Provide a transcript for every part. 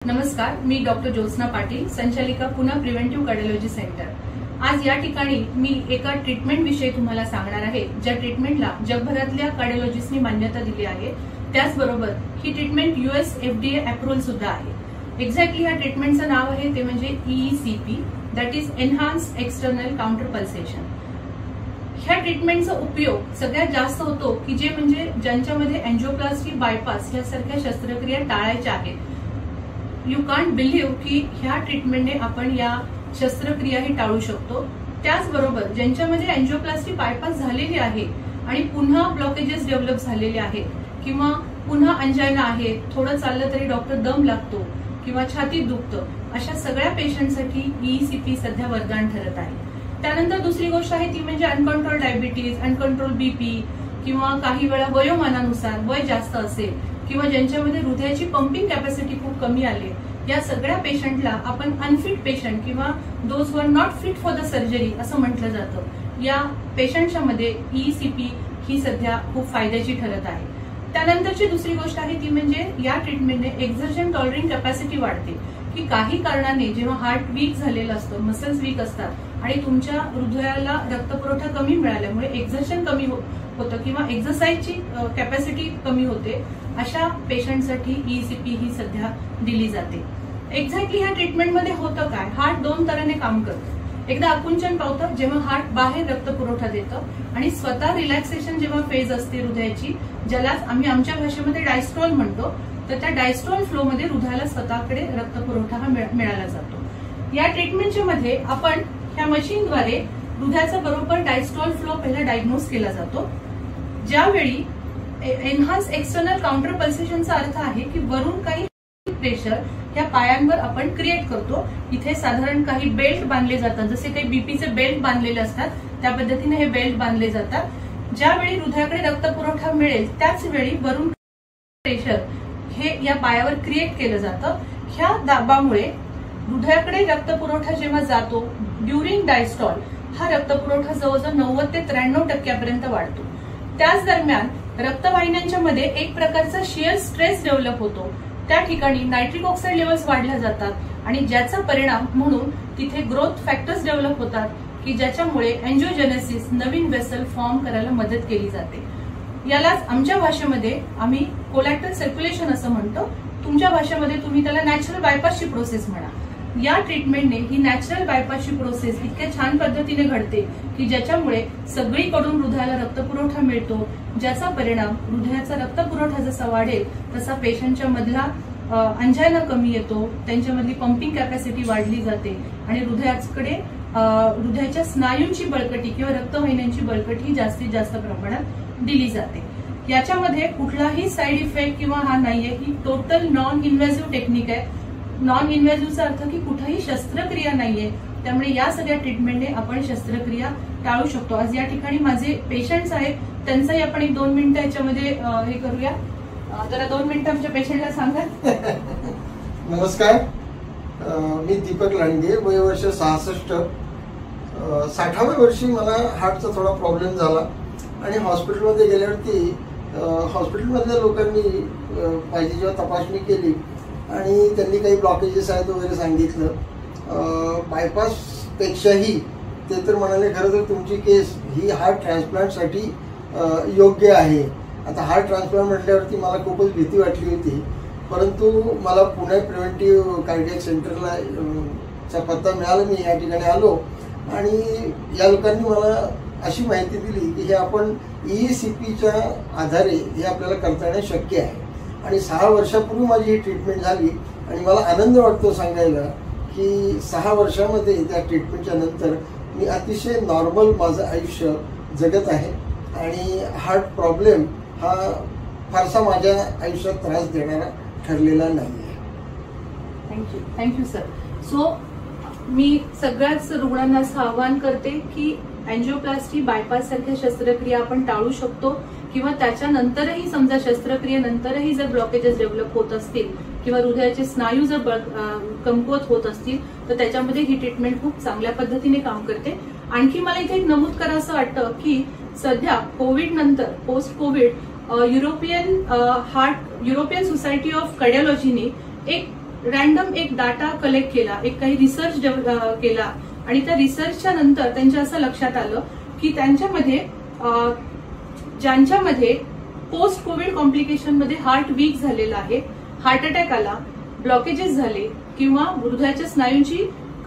नमस्कार, मी डॉक्टर ज्योत्स्ना पाटील, संचालिका Poona preventive cardiology centre. आज या ठिकाणी मी एका ट्रीटमेंट विषयी तुम्हाला सांगणार आहे, ज्या ट्रीटमेंटला जगभरातल्या कार्डिओलॉजिस्टनी मान्यता दिली आहे। त्याचबरोबर ही ट्रीटमेंट US FDA अप्रूव्हल सुद्धा आहे। एक्झॅक्टली या ट्रीटमेंटचं नाव आहे ते म्हणजे EECP, that is enhanced external counter pulsation. ह्या ट्रीटमेंटचा उपयोग सगळ्यात जास्त होतो की जे म्हणजे ज्यांच्यामध्ये एंजिओप्लास्टी, बायपास यासारख्या शस्त्रक्रिया टाळायच्या आहेत। यू कांट बिलीव्ह की ह्या ट्रीटमेंटने आपण या शस्त्रक्रियाही टाळू शकतो। त्याचबरोबर ज्यांच्यामध्ये एंजिओप्लास्टी, बायपास झालेली आहे आणि पुन्हा ब्लॉकेजेस डेव्हलप झालेले आहेत किंवा पुन्हा अंजायना आहे, थोडं चाललं तरी डॉक्टर दम लागतो किंवा छातीत दुखतं, अशा सगळ्या पेशंटसाठी EECP सध्या वरदान ठरत आहे। त्यानंतर दुसरी गोष्ट आहे ती म्हणजे अनकंट्रोल डायबिटीज, अनकंट्रोल BP किंवा काही वेळा वयोमानानुसार वय जास्त असेल किंवा ज्यांच्यामध्ये हृदयाची पंपिंग कॅपॅसिटी खूप कमी आली, या सगळ्या पेशंटला आपण अनफिट पेशंट किंवा those who are not fit for the surgery असं म्हटलं जातं। या पेशंटच्या मध्ये EECP ही सध्या खूप फायद्याची ठरत आहे। त्यानंतरची दुसरी गोष्ट आहे ती म्हणजे या ट्रीटमेंटने एक्झर्शन टॉलरिंग कॅपॅसिटी वाढते की काही कारणाने जेव्हा हार्ट वीक झालेलं असतं, मसल्स वीक असतात आणि तुमच्या हृदयाला रक्तपुरवठा कमी मिळाल्यामुळे एक्झर्शन कमी होतं किंवा एक्सरसाइजची कॅपॅसिटी कमी होते, अशा पेशंटसाठी EECP ही सध्या दिली जाते। एक्झॅक्टली ह्या ट्रीटमेंटमध्ये होतं काय, हार्ट दोन तऱ्हेने काम करतं। एकदा आकुंचन पावतं जेव्हा हार्ट बाहेर रक्तपुरवठा देतं आणि स्वतः रिलॅक्सेशन जेव्हा फेज असते हृदयाची, ज्याला आम्ही आमच्या भाषेमध्ये डायस्टोल म्हणतो, तर त्या डायस्टोल फ्लो मध्ये हृदयाला स्वतःकडे रक्तपुरवठा हा मिळाला जातो। या ट्रीटमेंटच्या मध्ये आपण ह्या मशीनद्वारे हृदयाचा बरोबर डायस्टोल फ्लो पहिला डायग्नोज केला जातो। ज्यावेळी एनहान्स एक्सटर्नल काउंटर पल्सेशनचा अर्थ आहे की वरून काही प्रेशर या पायांवर आपण क्रिएट करतो। इथे साधारण काही बेल्ट बांधले जातात, जसे काही बीपीचे बेल्ट बांधलेले असतात त्या पद्धतीने हे बेल्ट बांधले जातात। ज्यावेळी हृदयाकडे रक्तपुरवठा मिळेल त्याच वेळी वरून प्रेशर हे या पायावर क्रिएट केलं जातं। ह्या दाबामुळे हृदयाकडे रक्तपुरवठा जेव्हा जातो ड्युरिंग डायस्टॉल, हा रक्तपुरवठा जवळजवळ 90 ते 93% वाढतो। त्याच दरम्यान रक्तवाहिन्यांच्या मध्ये एक प्रकारचा शियर स्ट्रेस डेव्हलप होतो, त्या ठिकाणी नायट्रिक ऑक्साईड लेवल्स वाढल्या जातात आणि ज्याचा परिणाम म्हणून तिथे ग्रोथ फॅक्टर्स डेव्हलप होतात की ज्याच्यामुळे एंजिओजेनेसिस, नवीन वेसल फॉर्म करायला मदत केली जाते। यालाच आमच्या भाषेमध्ये आम्ही कोलॅटरल सर्क्युलेशन असं म्हणतो, तुमच्या भाषेमध्ये तुम्ही त्याला नॅचरल बायपासची प्रोसेस म्हणा। या ट्रीटमेंटने ही नॅचरल बायपासची प्रोसेस इतक्या छान पद्धतीने घडते की ज्याच्यामुळे सगळीकडून हृदयाला रक्तपुरवठा मिळतो, ज्याचा परिणाम हृदयाचा रक्तपुरवठा जसा वाढेल तसा पेशंटच्या मधला अंजायना कमी येतो, त्यांच्यामधली पंपिंग कॅपॅसिटी वाढली जाते आणि हृदयाच्या स्नायूंची बळकटी किंवा रक्तवाहिन्यांची बळकटी जास्तीत जास्त प्रमाणात दिली जाते। याच्यामध्ये कुठलाही साईड इफेक्ट किंवा हा नाहीये, ही टोटल नॉन इन्व्हेसिव्ह टेक्निक आहे। नॉन इन्व्हेसिव्हचा अर्थ की कुठेही शस्त्रक्रिया नाहीये, त्यामुळे या सगळ्या ट्रीटमेंटने आपण शस्त्रक्रिया टाळू शकतो। आज या ठिकाणी माझे पेशंट्स आहेत, त्यांचाही आपण 1-2 मिनिटं याच्यामध्ये हे करूया। जरा 2 मिनिटं आमच्या पेशंटला सांगा। नमस्कार, मी दीपक लांडगे, वय वर्ष 66। 60व्या वर्षी मला हार्टचा थोडा प्रॉब्लेम झाला आणि हॉस्पिटलमध्ये गेल्यावरती हॉस्पिटलमधल्या लोकांनी पाहिजे जेव्हा तपासणी केली आणि त्यांनी काही ब्लॉकेजेस आहेत वगैरे सांगितलं। बायपास पेक्षाही ते तर म्हणाले खरं तर तुमची केस ही हार्ट ट्रान्सप्लांटसाठी योग्य आहे। आता हार्ट ट्रान्सप्लांट म्हटल्यावरती मला खूपच भीती वाटली होती, परंतु मला पुणे प्रिव्हेंटिव्ह कार्डियक सेंटरला चा पत्ता मिळाला, मी या ठिकाणी आलो आणि या लोकांनी मला अशी माहिती दिली की हे आपण EECPच्या आधारे हे आपल्याला करता येणं शक्य आहे आणि 6 वर्षापूर्वी माझी ही ट्रीटमेंट झाली आणि मला आनंद वाटतो सांगायला की 6 वर्षामध्ये त्या ट्रीटमेंटच्या नंतर मी अतिशय नॉर्मल माझं आयुष्य जगत आहे आणि हार्ट प्रॉब्लेम हा फारसा माझ्या आयुष्यात त्रास देणारा ठरलेला नाही आहे। Thank you sir. सो मी सगळ्याच रुग्णांना असं आवाहन करते की एंजिओप्लास्टी, बायपास सारख्या शस्त्रक्रिया आपण टाळू शकतो किंवा त्याच्यानंतरही समजा शस्त्रक्रियेनंतरही जर ब्लॉकेजेस डेव्हलप होत असतील किंवा हृदयाचे स्नायू जर कमकुवत होत असतील तर त्याच्यामध्ये ही ट्रीटमेंट खूप चांगल्या पद्धतीने काम करते। आणखी मला इथे एक नमूद करावंसं वाटतं की सध्या कोविड नंतर, post Covid, European society of कार्डिओलॉजीने एक रॅन्डम एक डाटा कलेक्ट केला, एक काही रिसर्च केला आणि त्या रिसर्चच्या नंतर त्यांच्या असं लक्षात आलं की त्यांच्यामध्ये ज्यांच्यामध्ये पोस्ट कोविड कॉम्प्लिकेशन मध्ये हार्ट वीक झालेला आहे, हार्ट अटॅक आला, ब्लॉकेजेस झाले किंवा हृदयाच्या स्नायूंची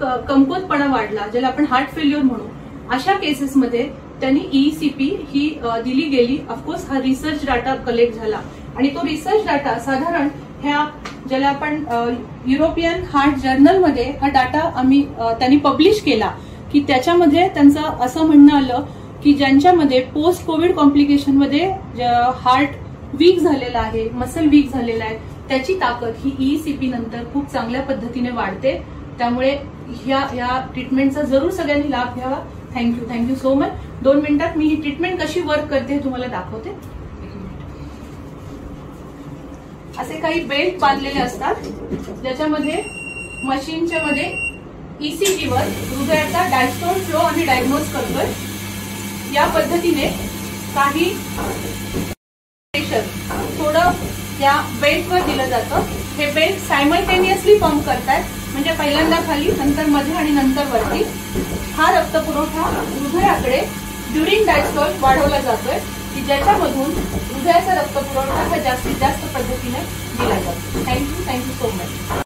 कमकुवतपणा वाढला, ज्याला आपण हार्ट फेल्युअर म्हणू, अशा केसेसमध्ये त्यांनी ECP ही दिली गेली. ऑफकोर्स हा रिसर्च डाटा कलेक्ट झाला आणि तो रिसर्च डाटा साधारण ह्या ज्याला आपण युरोपियन हार्ट जर्नलमध्ये हा डाटा त्यांनी पब्लिश केला की त्याच्यामध्ये त्यांचं असं म्हणणं आलं की ज्यांच्यामध्ये पोस्ट कोविड कॉम्प्लिकेशन मध्ये हार्ट वीक झालेला आहे, मसल वीक झालेला आहे, त्याची ताकद ही ECP नंतर खूप चांगल्या पद्धतीने वाढते. त्यामुळे ह्या ट्रीटमेंटचा जरूर सगळ्यांनी लाभ घ्यावा. Thank you so much. 2 मिनिटात मी ही ट्रीटमेंट कशी वर्क करते हे तुम्हाला दाखवते. असे काही बेल्ट बांधलेले असतात ज्याच्यामध्ये मशीनच्या मध्ये ECG वर हृदयाचा डायस्टोल फ्लो आणि डायग्नोज करतोय. या पद्धतीने काही प्रेशर थोडं या बेल्टवर दिलं जातं. हे बेल्ट सायमल्टेनियसली पंप करतात, म्हणजे पहिल्यांदा खाली, नंतर मध्ये आणि नंतर वरती. हा रक्तपुरवठा हृदयाकडे ड्युरिंग डायस्टोल वाढवला जातोय की ज्याच्यामधून हृदयाचा रक्तपुरवठा हा जास्तीत जास्त पद्धतीने दिला जातो. Thank you so much.